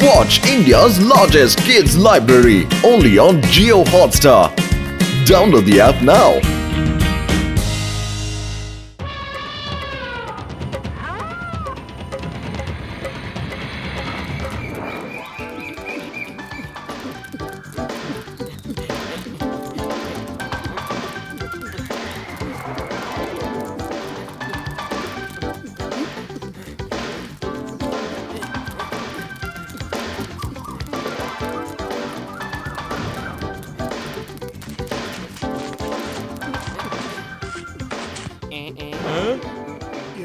Watch India's largest kids library only on Jio Hotstar. Download the app now.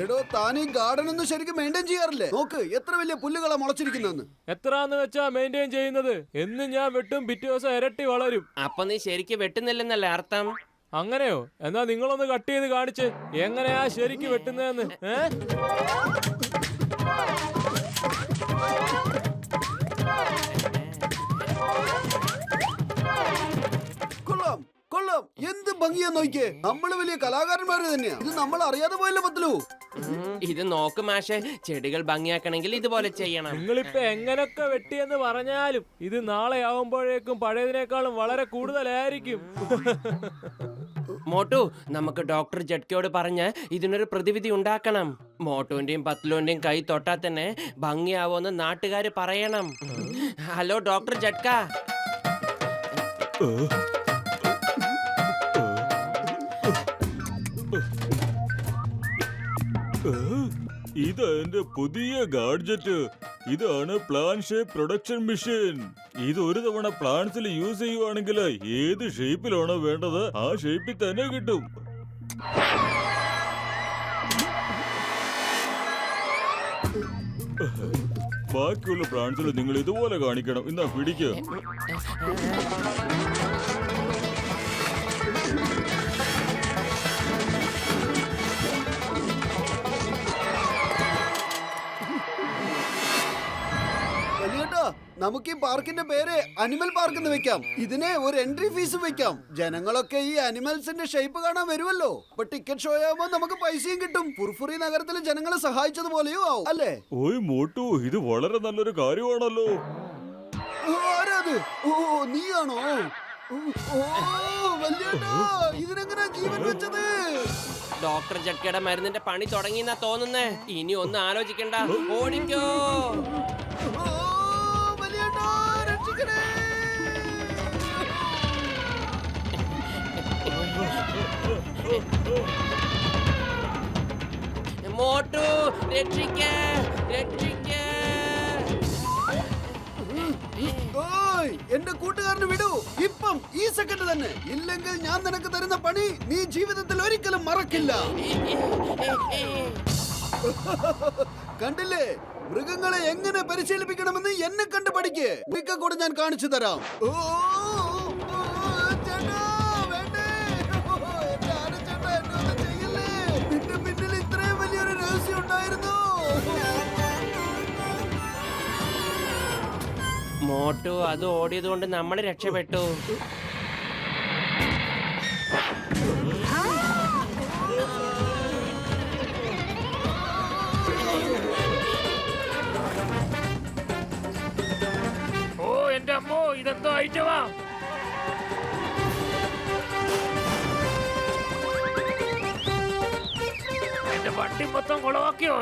എടോ താൻ ഈ garden ഒന്നും ശരിക്കും മെയിൻറ്റെയിൻ ചെയ്യാറില്ലേ? നോക്ക് എത്ര വലിയ പുല്ലുകളാ മുളച്ചിരിക്കുന്നെന്ന്. എത്രാന്ന് വെച്ചാ മെയിൻറ്റെയിൻ ചെയ്യുന്നത്? എന്ന് ഞാൻ വെട്ടും പിറ്റേ ദിവസം ഇരട്ടി വളരും. അപ്പൊ നീ ശരിക്ക് വെട്ടുന്നില്ലെന്നല്ലേ അർത്ഥം? അങ്ങനെയോ? എന്നാ നിങ്ങളൊന്ന് കട്ട് ചെയ്ത് കാണിച്ച് എങ്ങനെയാ ശരിക്ക് വെട്ടുന്നതെന്ന്. കൊള്ളാം കൊള്ളാം, എന്ത് ഭംഗിയാ നോക്കിയേ. നമ്മള് വലിയ കലാകാരന്മാര് തന്നെയാ. ഇത് നമ്മൾ അറിയാതെ പോയല്ലോ പത്ലു. ഇത് നോക്ക് മാഷെ, ചെടികൾ ഭംഗിയാക്കണമെങ്കിൽ ഇതുപോലെ ചെയ്യണം. നിങ്ങളിപ്പോ എങ്ങനൊക്കെ വെട്ടിയെന്ന് പറഞ്ഞാലും ഇത് നാളെ ആവുമ്പോഴേക്കും പഴയതിനേക്കാളും വളരെ കൂടുതലായിരിക്കും. മോട്ടു, നമുക്ക് ഡോക്ടർ ജഡ്കയോട് പറഞ്ഞ് ഇതിനൊരു പ്രതിവിധി ഉണ്ടാക്കണം. മോട്ടുവിന്റെയും പത്ലുവിന്റെയും കൈ തൊട്ടാൽ തന്നെ ഭംഗിയാവോന്ന് നാട്ടുകാര് പറയണം. ഹലോ ഡോക്ടർ ജഡ്ക. ഇത് എന്റെ പുതിയ ഗാഡ്ജറ്റ്. ഇതാണ് പ്ലാൻ ഷേപ്പ് പ്രൊഡക്ഷൻ മെഷീൻ. ഇത് ഒരു തവണ പ്ലാന്റ്സിൽ യൂസ് ചെയ്യുവാണെങ്കിൽ ഏത് ഷേപ്പിലാണോ വേണ്ടത് ആ ഷേപ്പിൽ തന്നെ കിട്ടും. ബാക്കിയുള്ള പ്ലാന്റ്സിൽ നിങ്ങൾ ഇതുപോലെ കാണിക്കണം. എന്നാ പിടിക്കുക. നമുക്ക് ഈ പാർക്കിന്റെ പേര് അനിമൽ പാർക്ക് എന്ന് വെക്കാം. ഇതിനെ ഒരു എൻട്രി ഫീസ് വെക്കാം. ജനങ്ങളൊക്കെ ഈ അനിമൽസിന്റെ ഷേപ്പ് കാണാൻ വരുമല്ലോ. അപ്പൊ ടിക്കറ്റ് ഷോ ആകുമ്പോൾ നമുക്ക് പൈസയും കിട്ടും. ഫുർഫുറി നഗരത്തിലെ ജനങ്ങളെ സഹായിച്ചതുപോലെയോ ആവും അല്ലേ? ഓയ് മോട്ടു, ഇത് വളരെ നല്ലൊരു കാര്യമാണല്ലോ. ആരാത്? ഓ നീയാണോ? ഇതിനെങ്ങനെ ജീവൻ വെച്ചത്? ഡോക്ടർ ജഡ്കയുടെ മരുന്നിന്റെ പണി തുടങ്ങിയെന്നാ തോന്നുന്നേ. ഇനി ഒന്നും ആലോചിക്കണ്ട, ഓടിക്കോ. മോട്ടു രക്ഷിക്കേ, രക്ഷിക്കേ. എന്റെ കൂട്ടുകാരന് വിടൂ ഇപ്പം, ഈ സെക്കൻഡ് തന്നെ. ഇല്ലെങ്കിൽ ഞാൻ നിനക്ക് തരുന്ന പണി നീ ജീവിതത്തിൽ ഒരിക്കലും മറക്കില്ല. കണ്ടില്ലേ, മൃഗങ്ങളെ എങ്ങനെ പരിശീലിപ്പിക്കണമെന്ന് എന്നെ കണ്ട് പഠിക്ക്. മിക്ക കൂടെ ഞാൻ കാണിച്ചു തരാം. നിന്റെ പിന്നിൽ ഇത്രയും വലിയൊരു രഹസ്യം ഉണ്ടായിരുന്നു. മോട്ടു, അത് ഓടിയത് കൊണ്ട് നമ്മൾ രക്ഷപ്പെട്ടു. ഓ എന്റെ അമ്മോ, ഇതെന്തോ ഐറ്റമാ. എന്റെ വണ്ടി മൊത്തം കുളവാക്കിയോ?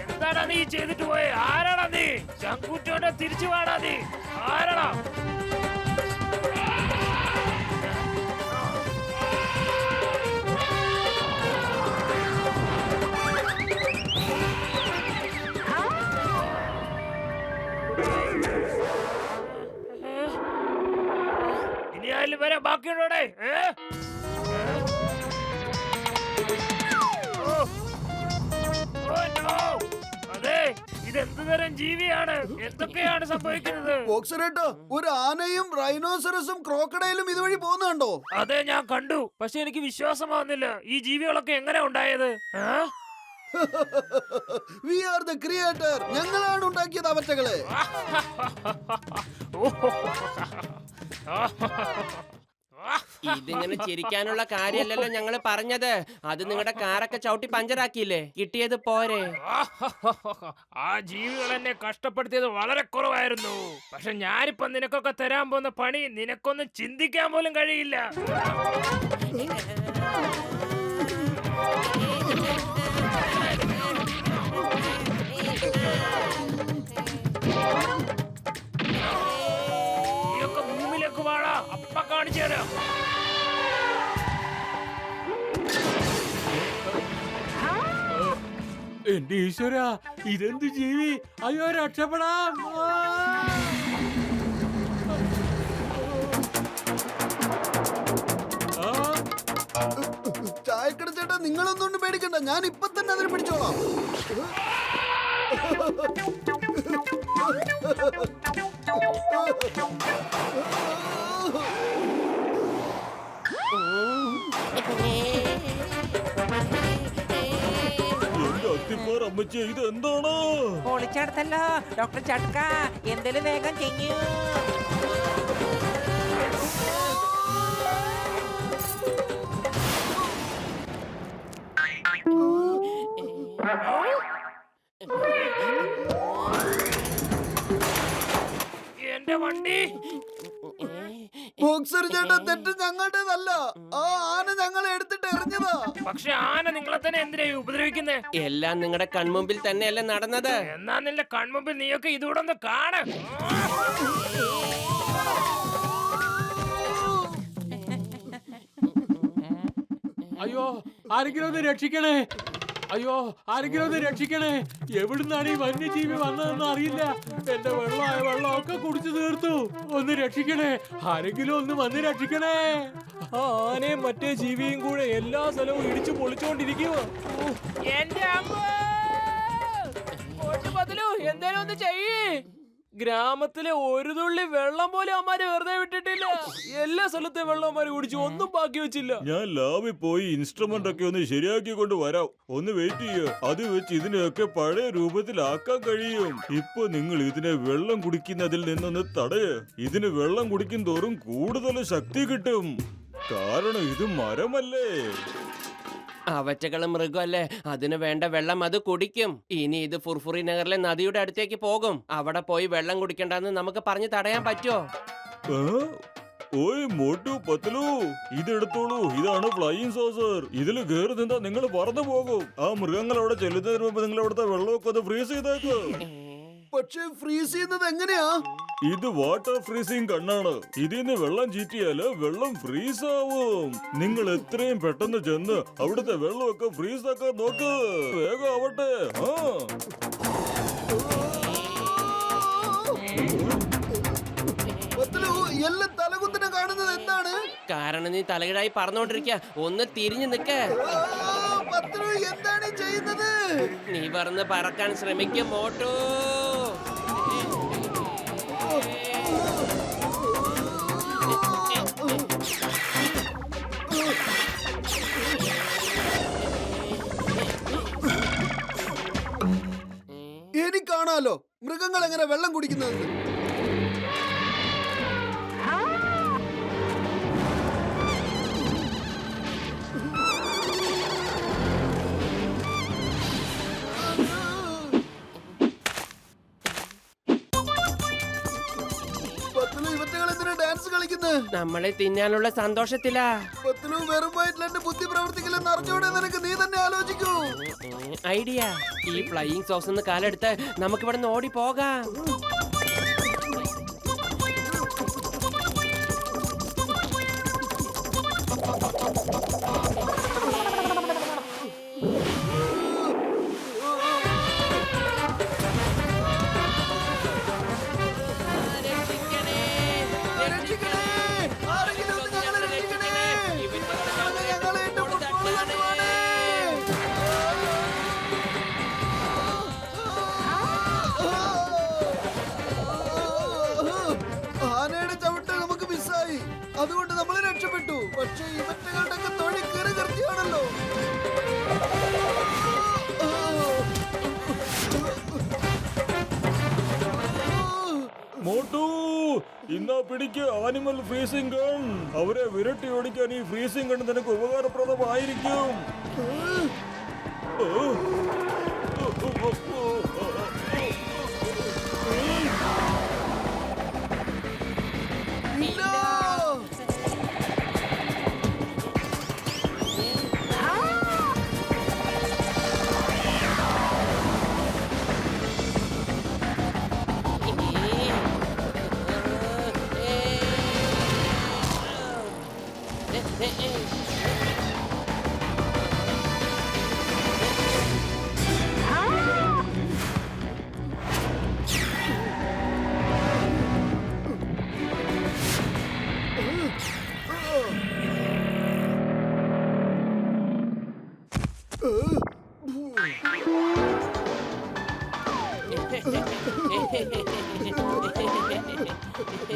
എന്താടാ നീ ചെയ്തിട്ട് പോയെ? ആരാടാ നീ? ശങ്കുറ്റോടെ തിരിച്ചു വാടാ നീ. ആരാടാ? ഇനി ആയാലും വരെ ബാക്കിയുണ്ടോടെ? അതെ, ഇതെന്ത് തരം ജീവിയാണ്? എന്തൊക്കെയാണ് സംഭവിക്കുന്നത്? ഒരു ആനയും റൈനോസറസും ക്രോക്കഡൈലും ഇതുവഴി പോകുന്നുണ്ടോ? അതെ, ഞാൻ കണ്ടു. പക്ഷെ എനിക്ക് വിശ്വാസമാവുന്നില്ല. ഈ ജീവികളൊക്കെ എങ്ങനെ ഉണ്ടായത്? We are the creator. ഞങ്ങളാണ് ഉണ്ടാക്കിയത് അവറ്റകളെ. ഇതിങ്ങനെ ചിരിക്കാനുള്ള കാര്യമല്ലല്ലോ ഞങ്ങള് പറഞ്ഞത്. അത് നിങ്ങളുടെ കാറൊക്കെ ചവിട്ടി പഞ്ചറാക്കിയില്ലേ, കിട്ടിയത് പോരെ. ആ ജീവികൾ എന്നെ കഷ്ടപ്പെടുത്തിയത് വളരെ കുറവായിരുന്നു. പക്ഷെ ഞാനിപ്പോ നിനക്കൊക്കെ തരാൻ പോകുന്ന പണി നിനക്കൊന്നും ചിന്തിക്കാൻ പോലും കഴിയില്ല. നീയൊക്കെ ഭൂമിയിലേക്ക് വാടാ, അപ്പ കാണിച്ചു തരാം. എന്റെ ഈശ്വര, ഇതെന്ത് ജീവി! അയ്യോ, രക്ഷപ്പെടാം! ചായക്കട ചേട്ടാ, നിങ്ങളൊന്നും പേടിക്കണ്ട, ഞാൻ ഇപ്പൊ തന്നെ അതിനെ പിടിച്ചോളാം. എന്റെ അത്തിപ്പാർ അമ്മച്ചി, ഇത് എന്താണ്? പൊളിച്ചെടുത്തല്ലോ ഡോക്ടർ ചട്ക, എന്തേലും വേഗം ചെയ്യൂ. എന്റെ വണ്ടി ബോക്സർ ചേട്ടാ, തെറ്റ് ഞങ്ങളുടേതല്ല. ആ ആന ഞങ്ങളെ എടുത്തിട്ട് എറിഞ്ഞതാ. പക്ഷെ ആന നിങ്ങളെ തന്നെ എന്തിനാ ഉപദ്രവിക്കുന്നേ? എല്ലാം നിങ്ങളുടെ കൺമുമ്പിൽ തന്നെയല്ലേ നടന്നത്. എന്നാ നിന്റെ കൺമുമ്പിൽ നീയൊക്കെ ഇതുകൂടെ ഒന്ന് കാണ്. അയ്യോ, ആരെങ്കിലും ഒന്ന് രക്ഷിക്കണേ! അയ്യോ, ആരെങ്കിലും ഒന്ന് രക്ഷിക്കണേ! എവിടുന്നാണ് ഈ വന്യജീവി വന്നതെന്ന് അറിയില്ല. എന്റെ വെള്ളമൊക്കെ കുടിച്ചു തീർത്തു. ഒന്ന് രക്ഷിക്കണേ! ആരെങ്കിലും ഒന്ന് വന്ന് രക്ഷിക്കണേ! ആ ആനയും മറ്റേ ജീവിയും കൂടെ എല്ലാ സ്ഥലവും ഇടിച്ചു പൊളിച്ചുകൊണ്ടിരിക്കുക. എന്റെ അമ്മ! എന്തേലും ഒന്ന് ചെയ്യേ. ഗ്രാമത്തിലെ ഒരു തുള്ളി വെള്ളം പോലും അമ്മാര് വെറുതെ വിട്ടിട്ടില്ല. എല്ലാ സ്ഥലത്തെ വെള്ളം അമ്മാര് കുടിച്ചു, ഒന്നും ബാക്കി വെച്ചില്ല. ഞാൻ ലാബിൽ പോയി ഇൻസ്ട്രുമെന്റ് ഒക്കെ ഒന്ന് ശരിയാക്കി കൊണ്ട് വരാം. ഒന്ന് വെയിറ്റ് ചെയ്യ. അത് വെച്ച് ഇതിനെയൊക്കെ പഴയ രൂപത്തിലാക്കാൻ കഴിയും. ഇപ്പൊ നിങ്ങൾ ഇതിനെ വെള്ളം കുടിക്കുന്നതിൽ നിന്നൊന്ന് തടയ. ഇതിന് വെള്ളം കുടിക്കും തോറും കൂടുതൽ ശക്തി കിട്ടും. കാരണം ഇത് മരമല്ലേ. അവറ്റകളും മൃഗമല്ലേ, അതിന് വേണ്ട വെള്ളം അത് കുടിക്കും. ഇനി ഇത് ഫുർഫുറി നഗറിലെ നദിയുടെ അടുത്തേക്ക് പോകും. അവിടെ പോയി വെള്ളം കുടിക്കണ്ടെന്ന് നമുക്ക് പറഞ്ഞു തടയാൻ പറ്റുമോ? ഓയ് മോട്ടു പത്തലു, ഇതെടുത്തോളൂ. ഇതാണ് ഫ്ലൈയിങ് സോസർ. ഇതിൽ കയറി നിന്നാ നിങ്ങൾ പറന്നു പോകും. ആ മൃഗങ്ങൾ അവിടെ ചെല്ലുന്നതിന് മുമ്പ് നിങ്ങൾ അവിടുത്തെ വെള്ളമൊക്കെ ഒന്ന് ഫ്രീസ് ചെയ്തേക്ക്. പക്ഷെ ഫ്രീസ് ചെയ്യുന്നത് എങ്ങനെയാ? ഇത് വാട്ടർ ഫ്രീസിംഗ് കണ്ണാണ്. ഇതിന്ന് വെള്ളം ചീറ്റിയാല് വെള്ളം ഫ്രീസ് ആവും. നിങ്ങൾ എത്രയും പെട്ടെന്ന് ചെന്ന് അവിടുത്തെ വെള്ളമൊക്കെ ഫ്രീസ് ആക്കാൻ നോക്ക്. വേഗം ആവട്ടെ. എല്ലാം തലകുത്തിനെ കാണുന്നത് എന്താണ്? കാരണം നീ തലകിടായി പറഞ്ഞോണ്ടിരിക്ക. ഒന്ന് തിരിഞ്ഞു നിക്ക്. എന്താണ് ചെയ്യുന്നത്? നീ പറന്ന് പറക്കാൻ ശ്രമിക്കും മോട്ടു. എനിക്കാണാലോ മൃഗങ്ങൾ എങ്ങനെ വെള്ളം കുടിക്കുന്നത്. ഡാൻസ് കളിക്കുന്നത് നമ്മളെ തിന്നാനുള്ള സന്തോഷത്തിലാ. വെറും വയറ്റിലെ ബുദ്ധി പ്രവർത്തിക്കില്ലെന്ന് അറിഞ്ഞോടെ നിനക്ക് നീ തന്നെ ആലോചിക്കൂ. ഐഡിയ. ഈ ഫ്ലൈയിങ് സോസ് കാലെടുത്ത് നമുക്ക് ഇവിടെ നിന്ന് ഓടി പോകാം. ഇന്നാ പിടിക്ക് ആനിമൽ ഫ്രീസിംഗ് ഗൺ. അവരെ വിരട്ടി ഓടിക്കാൻ ഈ ഫ്രീസിംഗ് ഗൺ നിനക്ക് ഉപകാരപ്രദമായിരിക്കും.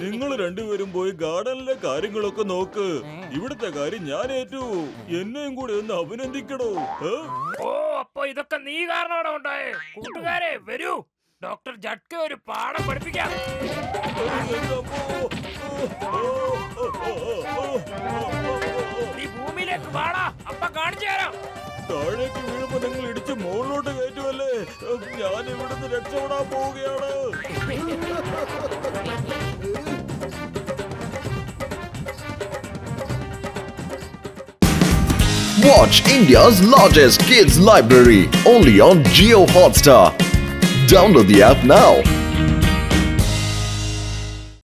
നിങ്ങൾ രണ്ടുപേരും പോയി ഗാർഡനിലെ കാര്യങ്ങളൊക്കെ നോക്ക്. ഇവിടുത്തെ കാര്യം ഞാൻ ഏറ്റു. എന്നെയും കൂടി ഒന്ന് അഭിനന്ദിക്കണോ? ഓ, അപ്പൊ ഇതൊക്കെ നീ കാരണമാണ് ഉണ്ടായേ. കൂട്ടുകാരെ വരൂ, ഡോക്ടർ ജഡ്ക ഒരു പാഠം പഠിപ്പിക്കാം. നീ ഭൂമിയിലേക്ക് പാടാ, അപ്പ കാണിച്ചു തരാം. താഴേക്ക് വീഴുമ്പോ നിങ്ങൾ ഇടിച്ച് മുകളിലോട്ട് കയറ്റുമല്ലേ? ഞാൻ ഇവിടുന്ന് രക്ഷപ്പെടാൻ പോവുകയാണ്. Watch India's largest kids library only on Geo Hotstar. Download the app now.